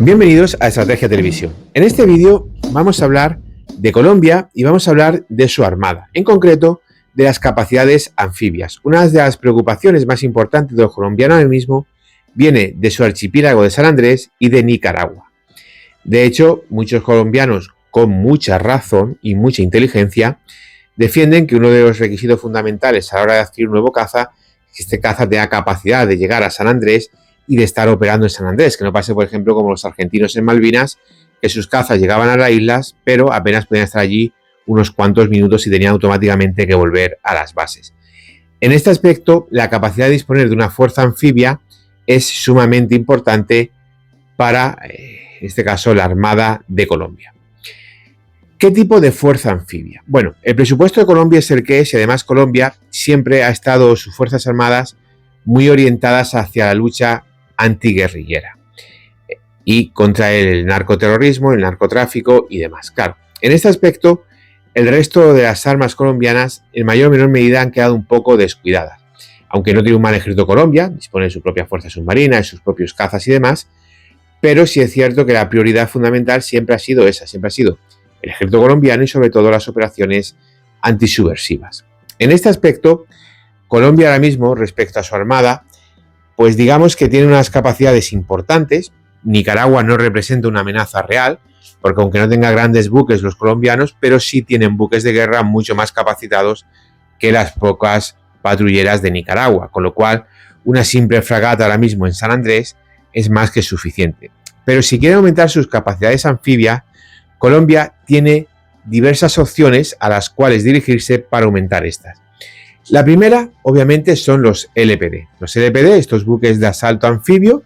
Bienvenidos a Estrategia Televisión. En este vídeo vamos a hablar de Colombia y vamos a hablar de su armada, en concreto de las capacidades anfibias. Una de las preocupaciones más importantes de los colombianos ahora mismo viene de su archipiélago de San Andrés y de Nicaragua. De hecho, muchos colombianos, con mucha razón y mucha inteligencia, defienden que uno de los requisitos fundamentales a la hora de adquirir un nuevo caza es que este caza tenga capacidad de llegar a San Andrés y de estar operando en San Andrés, que no pase, por ejemplo, como los argentinos en Malvinas, que sus cazas llegaban a las islas, pero apenas podían estar allí unos cuantos minutos y tenían automáticamente que volver a las bases. En este aspecto, la capacidad de disponer de una fuerza anfibia es sumamente importante para, en este caso, la Armada de Colombia. ¿Qué tipo de fuerza anfibia? Bueno, el presupuesto de Colombia es el que es y además Colombia siempre ha estado sus fuerzas armadas muy orientadas hacia la lucha antiguerrillera y contra el narcoterrorismo, el narcotráfico y demás. Claro, en este aspecto, el resto de las armas colombianas en mayor o menor medida han quedado un poco descuidadas. Aunque no tiene un mal ejército Colombia, dispone de su propia fuerza submarina, de sus propios cazas y demás, pero sí es cierto que la prioridad fundamental siempre ha sido esa, siempre ha sido el ejército colombiano y sobre todo las operaciones antisubversivas. En este aspecto, Colombia ahora mismo, respecto a su armada, pues digamos que tiene unas capacidades importantes. Nicaragua no representa una amenaza real, porque aunque no tenga grandes buques los colombianos, pero sí tienen buques de guerra mucho más capacitados que las pocas patrulleras de Nicaragua, con lo cual una simple fragata ahora mismo en San Andrés es más que suficiente. Pero si quiere aumentar sus capacidades anfibias, Colombia tiene diversas opciones a las cuales dirigirse para aumentar estas. La primera, obviamente, son los LPD. Los LPD, estos buques de asalto anfibio,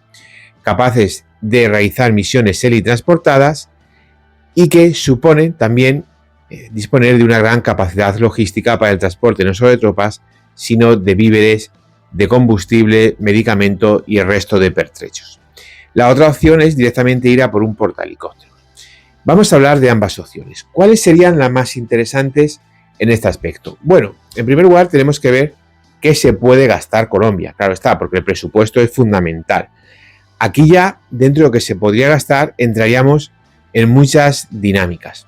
capaces de realizar misiones helitransportadas y que suponen también disponer de una gran capacidad logística para el transporte no solo de tropas, sino de víveres, de combustible, medicamento y el resto de pertrechos. La otra opción es directamente ir a por un portahelicópteros. Vamos a hablar de ambas opciones. ¿Cuáles serían las más interesantes en este aspecto? Bueno, en primer lugar tenemos que ver qué se puede gastar Colombia. Claro está, porque el presupuesto es fundamental. Aquí ya, dentro de lo que se podría gastar, entraríamos en muchas dinámicas.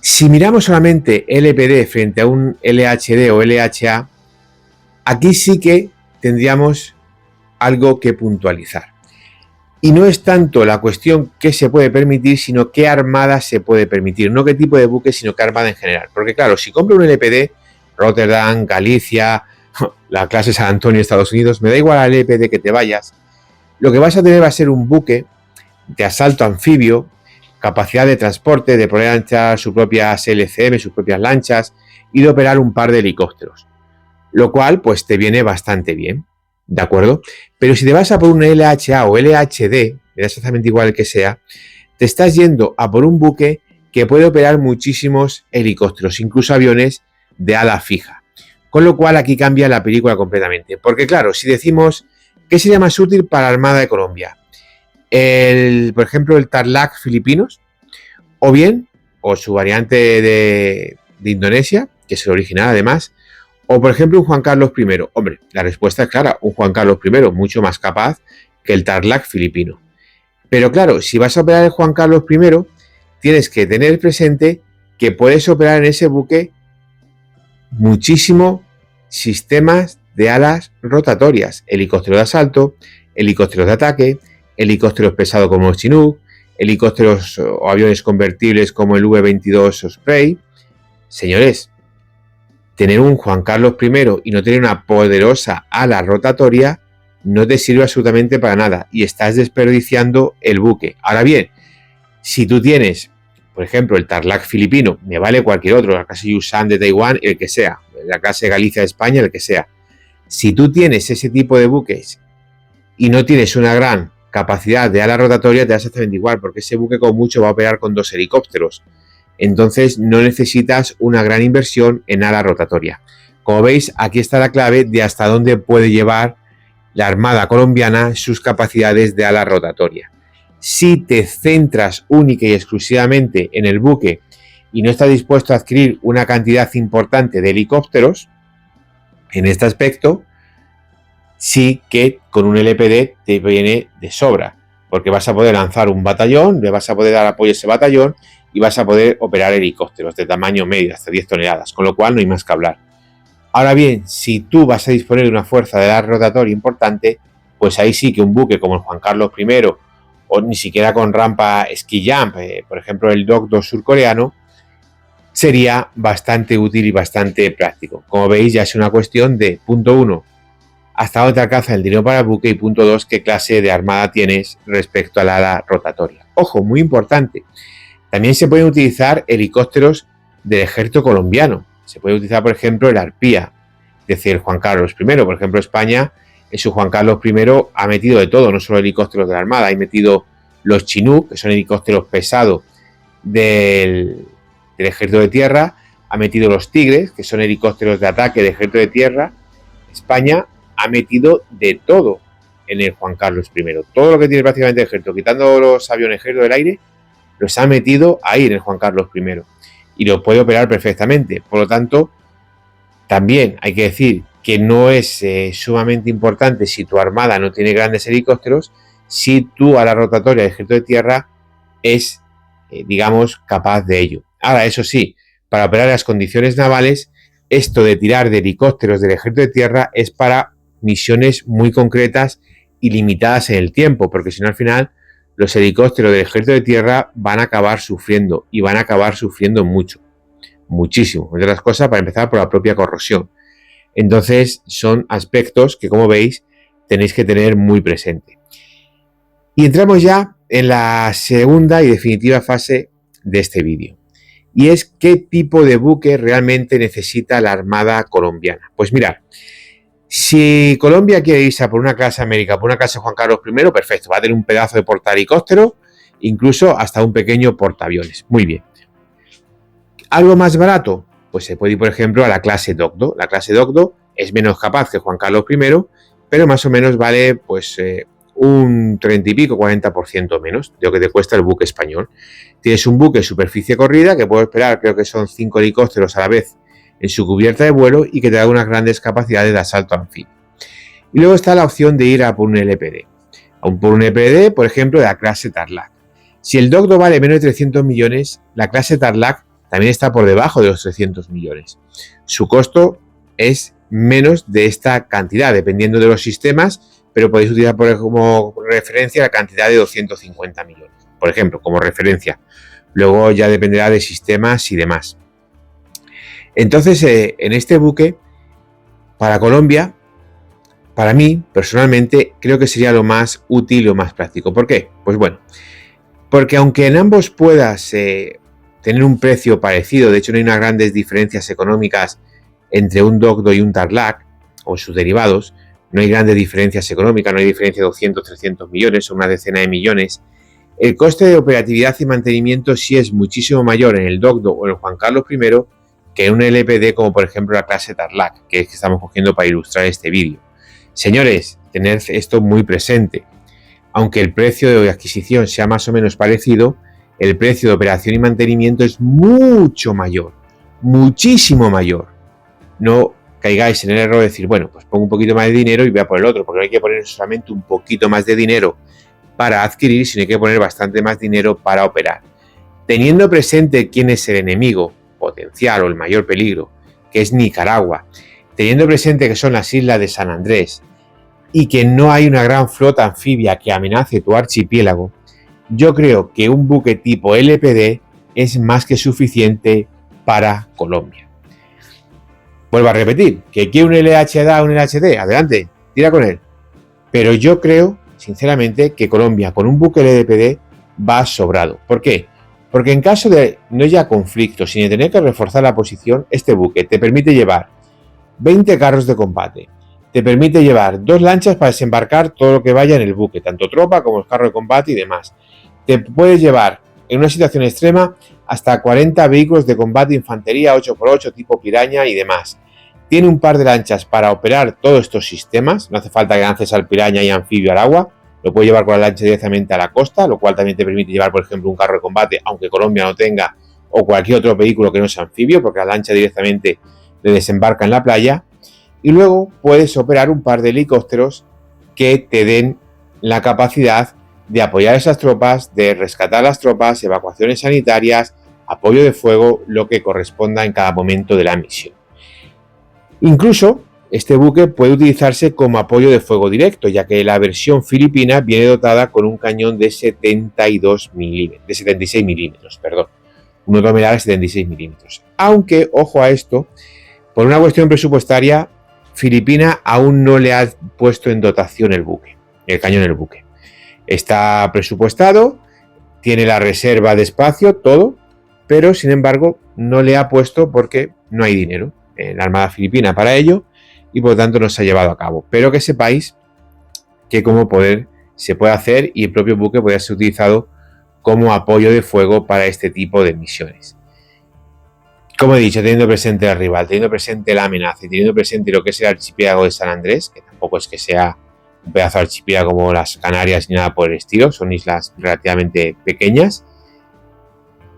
Si miramos solamente LPD frente a un LHD o LHA, aquí sí que tendríamos algo que puntualizar. Y no es tanto la cuestión qué se puede permitir, sino qué armada se puede permitir. No qué tipo de buque, sino qué armada en general. Porque claro, si compro un LPD, Rotterdam, Galicia, la clase San Antonio, Estados Unidos, me da igual al LPD que te vayas. Lo que vas a tener va a ser un buque de asalto anfibio, capacidad de transporte, de poder lanzar sus propias LCM, sus propias lanchas y de operar un par de helicópteros. Lo cual, pues te viene bastante bien. ¿De acuerdo? Pero si te vas a por un LHA o LHD, me da exactamente igual el que sea, te estás yendo a por un buque que puede operar muchísimos helicópteros, incluso aviones de ala fija. Con lo cual aquí cambia la película completamente. Porque claro, si decimos ¿qué sería más útil para la Armada de Colombia? Por ejemplo, el Tarlac filipinos, o su variante de Indonesia, que es el original además, o, por ejemplo, un Juan Carlos I. Hombre, la respuesta es clara, un Juan Carlos I mucho más capaz que el Tarlac filipino. Pero claro, si vas a operar el Juan Carlos I, tienes que tener presente que puedes operar en ese buque muchísimos sistemas de alas rotatorias, helicópteros de asalto, helicópteros de ataque, helicópteros pesados como los Chinook, helicópteros o aviones convertibles como el V-22 Osprey. Señores, tener un Juan Carlos I y no tener una poderosa ala rotatoria no te sirve absolutamente para nada y estás desperdiciando el buque. Ahora bien, si tú tienes, por ejemplo, el Tarlac filipino, me vale cualquier otro, la clase Yusan de Taiwán, el que sea, la clase Galicia de España, el que sea. Si tú tienes ese tipo de buques y no tienes una gran capacidad de ala rotatoria, te da exactamente igual, porque ese buque con mucho va a operar con 2 helicópteros. Entonces no necesitas una gran inversión en ala rotatoria. Como veis, aquí está la clave de hasta dónde puede llevar la Armada colombiana sus capacidades de ala rotatoria. Si te centras única y exclusivamente en el buque y no estás dispuesto a adquirir una cantidad importante de helicópteros, en este aspecto, sí que con un LPD te viene de sobra. porque vas a poder lanzar un batallón, le vas a poder dar apoyo a ese batallón y vas a poder operar helicópteros de tamaño medio, hasta 10 toneladas, con lo cual no hay más que hablar. Ahora bien, si tú vas a disponer de una fuerza de ala rotatoria importante, pues ahí sí que un buque como el Juan Carlos I, o ni siquiera con rampa ski jump, por ejemplo el Dokdo surcoreano, sería bastante útil y bastante práctico. Como veis, ya es una cuestión de, punto 1, hasta dónde te alcanza el dinero para el buque, y punto 2, qué clase de armada tienes respecto al ala rotatoria. Ojo, muy importante, también se pueden utilizar helicópteros del ejército colombiano. Se puede utilizar, por ejemplo, el Arpía, es decir, el Juan Carlos I. Por ejemplo, España, en su Juan Carlos I, ha metido de todo, no solo helicópteros de la Armada, ha metido los Chinook, que son helicópteros pesados del ejército de tierra, ha metido los Tigres, que son helicópteros de ataque del ejército de tierra. España ha metido de todo en el Juan Carlos I. Todo lo que tiene prácticamente el ejército, quitando los aviones ejército del aire, los ha metido ahí en el Juan Carlos I. Y lo puede operar perfectamente. Por lo tanto, también hay que decir que no es sumamente importante si tu armada no tiene grandes helicópteros, si tu ala rotatoria del ejército de tierra es, digamos, capaz de ello. Ahora, eso sí, para operar en las condiciones navales, esto de tirar de helicópteros del ejército de tierra es para misiones muy concretas y limitadas en el tiempo, porque si no, al final, los helicópteros del ejército de tierra van a acabar sufriendo, y van a acabar sufriendo mucho, muchísimo, entre otras cosas, para empezar por la propia corrosión. Entonces son aspectos que, como veis, tenéis que tener muy presente. Y entramos ya en la segunda y definitiva fase de este vídeo, y es qué tipo de buque realmente necesita la Armada colombiana. Pues mirad, si Colombia quiere irse a por una clase América, por una clase Juan Carlos I, perfecto, va a tener un pedazo de portahelicóptero, incluso hasta un pequeño portaaviones. Muy bien. ¿Algo más barato? Pues se puede ir, por ejemplo, a la clase Dokdo. La clase Dokdo es menos capaz que Juan Carlos I, pero más o menos vale pues un 30 y pico, 40% menos de lo que te cuesta el buque español. Tienes un buque de superficie corrida que puede esperar, creo que son 5 helicópteros a la vez en su cubierta de vuelo, y que te da unas grandes capacidades de asalto anfibio. Y luego está la opción de ir a por un LPD. Por un LPD, por ejemplo, de la clase Tarlac. Si el Dokdo vale menos de 300 millones, la clase Tarlac también está por debajo de los 300 millones. Su costo es menos de esta cantidad, dependiendo de los sistemas, pero podéis utilizar como referencia la cantidad de 250 millones, por ejemplo, como referencia. Luego ya dependerá de sistemas y demás. Entonces, en este buque, para Colombia, para mí, personalmente, creo que sería lo más útil, lo más práctico. ¿Por qué? Pues bueno, porque aunque en ambos puedas tener un precio parecido, de hecho no hay unas grandes diferencias económicas entre un Dokdo y un Tarlac, o sus derivados, no hay grandes diferencias económicas, no hay diferencia de 200, 300 millones o una decena de millones. El coste de operatividad y mantenimiento sí es muchísimo mayor en el Dokdo o en el Juan Carlos I que en un LPD como por ejemplo la clase Tarlac, que es que estamos cogiendo para ilustrar este vídeo. Señores, tened esto muy presente. Aunque el precio de adquisición sea más o menos parecido, el precio de operación y mantenimiento es mucho mayor, muchísimo mayor. No caigáis en el error de decir, bueno, pues pongo un poquito más de dinero y voy a por el otro, porque no hay que poner solamente un poquito más de dinero para adquirir, sino hay que poner bastante más dinero para operar. Teniendo presente quién es el enemigo potencial o el mayor peligro, que es Nicaragua, teniendo presente que son las islas de San Andrés y que no hay una gran flota anfibia que amenace tu archipiélago, yo creo que un buque tipo LPD es más que suficiente para Colombia. Vuelvo a repetir, que quiere un LHD, un LHD, adelante, tira con él. Pero yo creo, sinceramente, que Colombia con un buque LPD va sobrado. ¿Por qué? Porque en caso de no ya conflicto, sino de tener que reforzar la posición, este buque te permite llevar 20 carros de combate, te permite llevar 2 lanchas para desembarcar todo lo que vaya en el buque, tanto tropa como el carro de combate y demás. Te puedes llevar, en una situación extrema, hasta 40 vehículos de combate, infantería 8x8 tipo Piraña y demás. Tiene un par de lanchas para operar todos estos sistemas, no hace falta que lances al Piraña y anfibio al agua, lo puedes llevar con la lancha directamente a la costa, lo cual también te permite llevar, por ejemplo, un carro de combate, aunque Colombia no tenga, o cualquier otro vehículo que no sea anfibio, porque la lancha directamente le desembarca en la playa. Y luego puedes operar un par de helicópteros que te den la capacidad de apoyar a esas tropas, de rescatar las tropas, evacuaciones sanitarias, apoyo de fuego, lo que corresponda en cada momento de la misión. Incluso este buque puede utilizarse como apoyo de fuego directo, ya que la versión filipina viene dotada con un cañón de 76 milímetros, 1 tonelada de 76 milímetros. Aunque, ojo a esto, por una cuestión presupuestaria, Filipina aún no le ha puesto en dotación el cañón del buque. Está presupuestado, tiene la reserva de espacio, todo, pero sin embargo no le ha puesto porque no hay dinero en la Armada Filipina para ello y por lo tanto no se ha llevado a cabo. Pero que sepáis que como poder se puede hacer y el propio buque puede ser utilizado como apoyo de fuego para este tipo de misiones. Como he dicho, teniendo presente al rival, teniendo presente la amenaza y teniendo presente lo que es el archipiélago de San Andrés, que tampoco es que sea un pedazo de archipiélago como las Canarias ni nada por el estilo, son islas relativamente pequeñas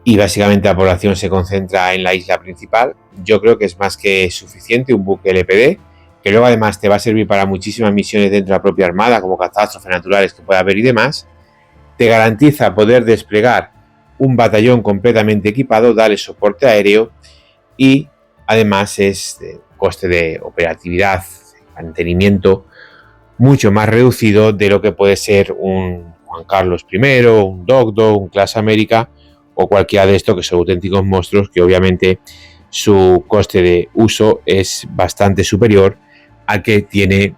y básicamente la población se concentra en la isla principal. Yo creo que es más que suficiente un buque LPD, que luego además te va a servir para muchísimas misiones dentro de la propia Armada, como catástrofes naturales que pueda haber y demás. Te garantiza poder desplegar un batallón completamente equipado, darle soporte aéreo y además es de coste de operatividad, mantenimiento mucho más reducido de lo que puede ser un Juan Carlos I, un Dogdo, un Clase América o cualquiera de estos que son auténticos monstruos que obviamente su coste de uso es bastante superior al que tiene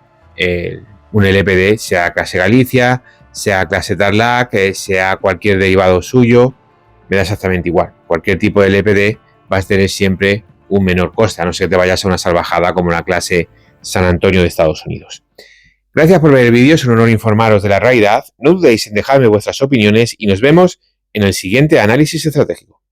un LPD, sea clase Galicia, sea clase Tarlac, sea cualquier derivado suyo, me da exactamente igual. Cualquier tipo de LPD va a tener siempre un menor coste, a no ser que te vayas a una salvajada como la clase San Antonio de Estados Unidos. Gracias por ver el vídeo, es un honor informaros de la realidad. No dudéis en dejarme vuestras opiniones y nos vemos en el siguiente análisis estratégico.